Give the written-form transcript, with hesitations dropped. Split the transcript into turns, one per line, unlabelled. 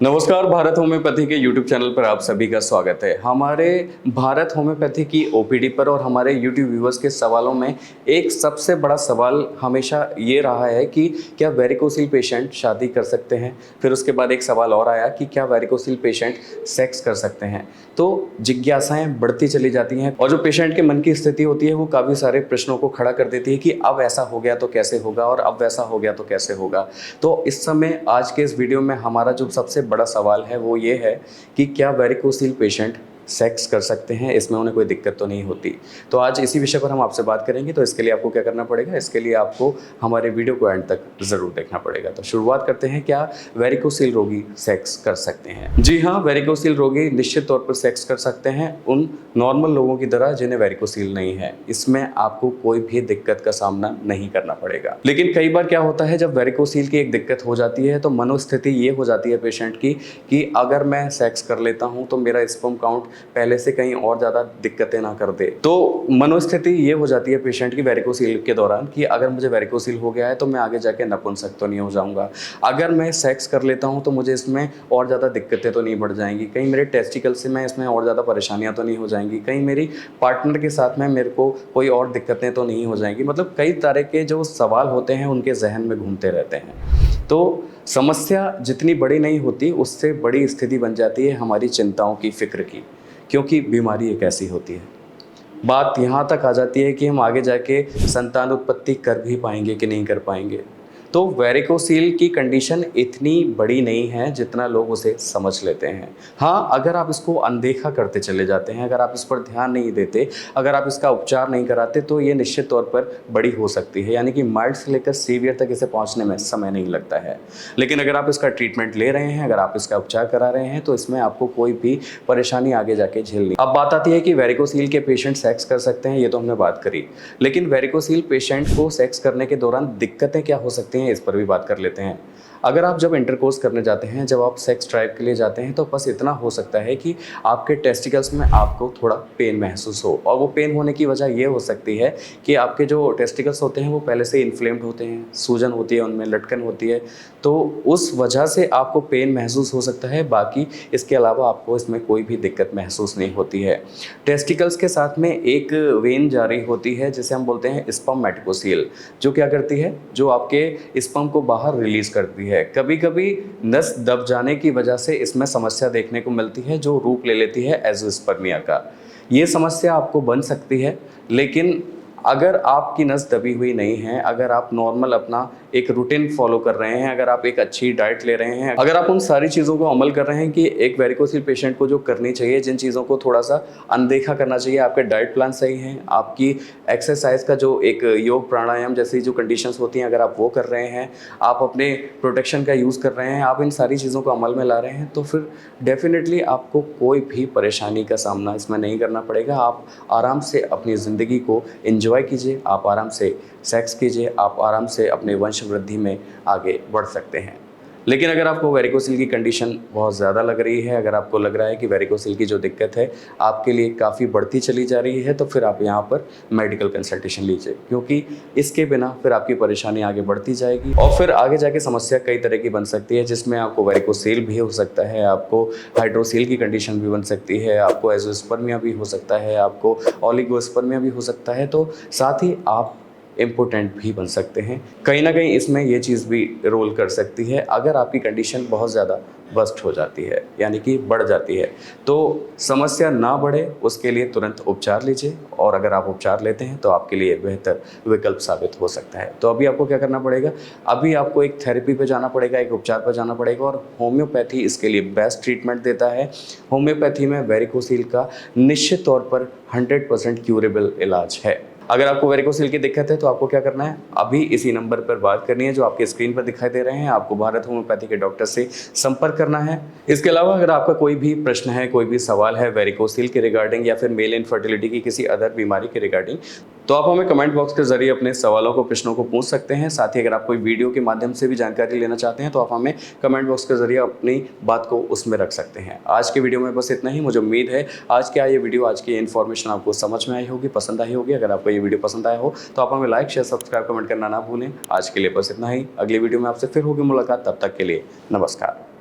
नमस्कार, भारत होम्योपैथी के YouTube channel पर आप सभी का स्वागत है। हमारे भारत होम्योपैथी की ओपीडी पर और हमारे YouTube व्यूवर्स के सवालों में एक सबसे बड़ा सवाल हमेशा ये रहा है कि क्या वेरिकोसिल पेशेंट शादी कर सकते हैं। फिर उसके बाद एक सवाल और आया कि क्या वेरिकोसिल पेशेंट सेक्स कर सकते हैं। तो जिज्ञासाएं बढ़ती चली जाती हैं और जो पेशेंट के मन की स्थिति होती है वो काफ़ी सारे प्रश्नों को खड़ा कर देती है कि अब ऐसा हो गया तो कैसे होगा और अब वैसा हो गया तो कैसे होगा। तो इस समय आज के इस वीडियो में हमारा जो सबसे बड़ा सवाल है वो ये है कि क्या वेरिकोसिल पेशेंट सेक्स कर सकते हैं, इसमें उन्हें कोई दिक्कत तो नहीं होती। तो आज इसी विषय पर हम आपसे बात करेंगे। तो इसके लिए आपको क्या करना पड़ेगा, इसके लिए आपको हमारे वीडियो को एंड तक ज़रूर देखना पड़ेगा। तो शुरुआत करते हैं, क्या वेरिकोसिल रोगी सेक्स कर सकते हैं। जी हाँ, वेरिकोसिल रोगी निश्चित तौर पर सेक्स कर सकते हैं, उन नॉर्मल लोगों की तरह जिन्हें वेरिकोसिल नहीं है। इसमें आपको कोई भी दिक्कत का सामना नहीं करना पड़ेगा। लेकिन कई बार क्या होता है, जब वेरिकोसिल की एक दिक्कत हो जाती है तो मनोस्थिति ये हो जाती है पेशेंट की कि अगर मैं सेक्स कर लेता हूँ तो मेरा स्पर्म काउंट पहले से कहीं और ज़्यादा दिक्कतें ना कर दे। तो मनोस्थिति ये हो जाती है पेशेंट की वेरिकोसिल के दौरान कि अगर मुझे वेरिकोसिल हो गया है तो मैं आगे जाके नपुंसक तो नहीं हो जाऊंगा। अगर मैं सेक्स कर लेता हूँ तो मुझे इसमें और ज़्यादा दिक्कतें तो नहीं बढ़ जाएंगी, कहीं मेरे टेस्टिकल से मैं इसमें और ज़्यादा परेशानियाँ तो नहीं हो जाएंगी, कहीं मेरी पार्टनर के साथ में मेरे को कोई और दिक्कतें तो नहीं हो जाएंगी। मतलब कई तरह के जो सवाल होते हैं उनके जहन में घूमते रहते हैं। तो समस्या जितनी बड़ी नहीं होती उससे बड़ी स्थिति बन जाती है हमारी चिंताओं की, फिक्र की, क्योंकि बीमारी एक ऐसी होती है। बात यहाँ तक आ जाती है कि हम आगे जाके संतान उत्पत्ति कर भी पाएंगे कि नहीं कर पाएंगे। तो वेरिकोसिल की कंडीशन इतनी बड़ी नहीं है जितना लोग उसे समझ लेते हैं। हाँ, अगर आप इसको अनदेखा करते चले जाते हैं, अगर आप इस पर ध्यान नहीं देते, अगर आप इसका उपचार नहीं कराते तो ये निश्चित तौर पर बड़ी हो सकती है, यानी कि माइल्ड से लेकर सीवियर तक इसे पहुंचने में समय नहीं लगता है। लेकिन अगर आप इसका ट्रीटमेंट ले रहे हैं, अगर आप इसका उपचार करा रहे हैं तो इसमें आपको कोई भी परेशानी आगे जाके झेलनी। अब बात आती है कि वेरिकोसिल के पेशेंट सेक्स कर सकते हैं, ये तो हमने बात करी। लेकिन वेरिकोसिल पेशेंट को सेक्स करने के दौरान दिक्कतें क्या हो सकती हैं, इस पर भी बात कर लेते हैं। अगर आप जब इंटरकोर्स करने जाते हैं, जब आप सेक्स ड्राइव के लिए जाते हैं, तो बस इतना हो सकता है कि आपके टेस्टिकल्स में आपको थोड़ा पेन महसूस हो। और वो पेन होने की वजह ये हो सकती है कि आपके जो टेस्टिकल्स होते हैं वो पहले से इन्फ्लेम्ड होते हैं, सूजन होती है, उनमें लटकन होती है, तो उस वजह से आपको पेन महसूस हो सकता है। बाकी इसके अलावा आपको इसमें कोई भी दिक्कत महसूस नहीं होती है। टेस्टिकल्स के साथ में एक वेन जारी होती है जिसे हम बोलते हैं स्पर्मेटोकोसील, जो क्या करती है, जो आपके स्पर्म को बाहर रिलीज करती है। कभी कभी नस दब जाने की वजह से इसमें समस्या देखने को मिलती है जो रूप ले लेती है एज़ोस्पर्मिया का। ये समस्या आपको बन सकती है, लेकिन अगर आपकी नस दबी हुई नहीं है, अगर आप नॉर्मल अपना एक रूटीन फॉलो कर रहे हैं, अगर आप एक अच्छी डाइट ले रहे हैं, अगर आप उन सारी चीज़ों को अमल कर रहे हैं कि एक वेरिकोसिल पेशेंट को जो करनी चाहिए, जिन चीज़ों को थोड़ा सा अनदेखा करना चाहिए, आपके डाइट प्लान सही हैं, आपकी एक्सरसाइज का जो एक योग प्राणायाम जैसी जो कंडीशंस होती हैं, अगर आप वो कर रहे हैं, आप अपने प्रोटेक्शन का यूज़ कर रहे हैं, आप इन सारी चीज़ों को अमल में ला रहे हैं, तो फिर डेफिनेटली आपको कोई भी परेशानी का सामना इसमें नहीं करना पड़ेगा। आप आराम से अपनी ज़िंदगी को एंजॉय कीजिए, आप आराम से सेक्स कीजिए, आप आराम से अपने वंश वृद्धि में आगे बढ़ सकते हैं। लेकिन अगर आपको वेरिकोसिल की कंडीशन बहुत ज़्यादा लग रही है, अगर आपको लग रहा है कि वेरिकोसिल की जो दिक्कत है आपके लिए काफ़ी बढ़ती चली जा रही है, तो फिर आप यहाँ पर मेडिकल कंसल्टेशन लीजिए, क्योंकि इसके बिना फिर आपकी परेशानी आगे बढ़ती जाएगी और फिर आगे जाके समस्या कई तरह की बन सकती है, जिसमें आपको वेरिकोसिल भी हो सकता है, आपको हाइड्रोसिल की कंडीशन भी बन सकती है, आपको एज़ोस्पर्मिया भी हो सकता है, आपको ओलिगोस्पर्मिया भी हो सकता है, तो साथ ही आप इम्पोर्टेंट भी बन सकते हैं। कहीं ना कहीं इसमें ये चीज़ भी रोल कर सकती है। अगर आपकी कंडीशन बहुत ज़्यादा बस्ट हो जाती है, यानी कि बढ़ जाती है, तो समस्या ना बढ़े उसके लिए तुरंत उपचार लीजिए, और अगर आप उपचार लेते हैं तो आपके लिए बेहतर विकल्प साबित हो सकता है। तो अभी आपको क्या करना पड़ेगा, अभी आपको एक थेरेपी पे जाना पड़ेगा, एक उपचार पर जाना पड़ेगा, और होम्योपैथी इसके लिए बेस्ट ट्रीटमेंट देता है। होम्योपैथी में वेरिकोसिल का निश्चित तौर पर 100% क्यूरेबल इलाज है। अगर आपको वेरिकोसिल की दिक्कत है तो आपको क्या करना है, अभी इसी नंबर पर बात करनी है जो आपके स्क्रीन पर दिखाई दे रहे हैं। आपको भारत होम्योपैथी के डॉक्टर से संपर्क करना है। इसके अलावा अगर आपका कोई भी प्रश्न है, कोई भी सवाल है वेरिकोसिल के रिगार्डिंग या फिर मेल इनफर्टिलिटी की किसी अदर बीमारी के रिगार्डिंग, तो आप हमें कमेंट बॉक्स के जरिए अपने सवालों को, प्रश्नों को पूछ सकते हैं। साथ ही अगर आप कोई वीडियो के माध्यम से भी जानकारी लेना चाहते हैं तो आप हमें कमेंट बॉक्स के जरिए अपनी बात को उसमें रख सकते हैं। आज के वीडियो में बस इतना ही। मुझे उम्मीद है आज की ये वीडियो, आज की इन्फॉर्मेशन आपको समझ में आई होगी, पसंद आई होगी। अगर आपको ये वीडियो पसंद आया हो तो आप हमें लाइक, शेयर, सब्सक्राइब, कमेंट करना ना भूलें। आज के लिए बस इतना ही। अगली वीडियो में आपसे फिर होगी मुलाकात, तब तक के लिए नमस्कार।